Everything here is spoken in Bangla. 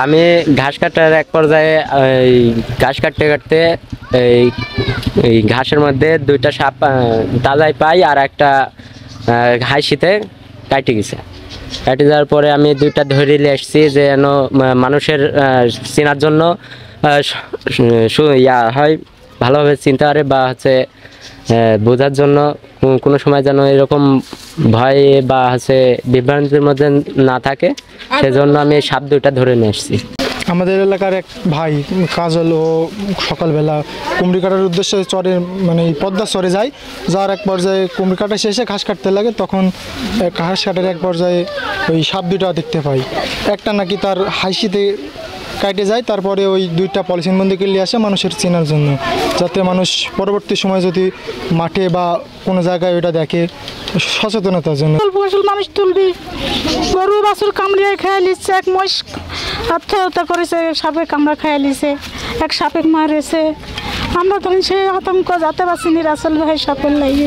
আমি ঘাস কাটার এক পর্যায়ে ঘাস কাটতে কাটতে এই ঘাসের মধ্যে দুইটা সাপ তাজাই পাই, আর একটা হাসিতে কাটে গেছে। কাটে যাওয়ার পরে আমি দুইটা ধরে নিয়ে এসেছি যে যেন মানুষের চেনার জন্য ইয়া হয়, ভালোভাবে চিনতে পারে বা হচ্ছে বোঝার জন্য কোনো সময় যেন এরকম ভয় বা হচ্ছে বিভ্রান্তির মধ্যে না থাকে, সেজন্য আমি সাপ দুইটা ধরে নিয়ে এসেছি। আমাদের এলাকার এক ভাই কাজল ও সকালবেলা কুমড়ি কাটার উদ্দেশ্যে চরে মানে পদ্মা চরে যায়, যার এক পর্যায়ে কুমড়ি কাটা শেষে ঘাস কাটতে লাগে, তখন ঘাস কাটার এক পর্যায়ে ওই সাপ দুইটা দেখতে পাই। একটা নাকি তার হাসিতে কাটে যায়, তারপরে ওই দুইটা পলিথিন বন্দি করে নিয়ে আসে মানুষের চেনার জন্য, যাতে মানুষ পরবর্তী সময় যদি মাঠে বা কোনো জায়গায় ওইটা দেখে সচেতনতার জন্য। মানুষ তুলবি, গরু বাছুর কামড়িয়ে খেয়ে নিচ্ছে, এক মহিষ আত্মহত্যা করেছে, সাপে কামড়া খেয়ে নিছে, এক সাপে মারেছে। আমরা তখন সেই আতঙ্ক যাতে পারছি নি রাসেল ভাই সাপের লাগে।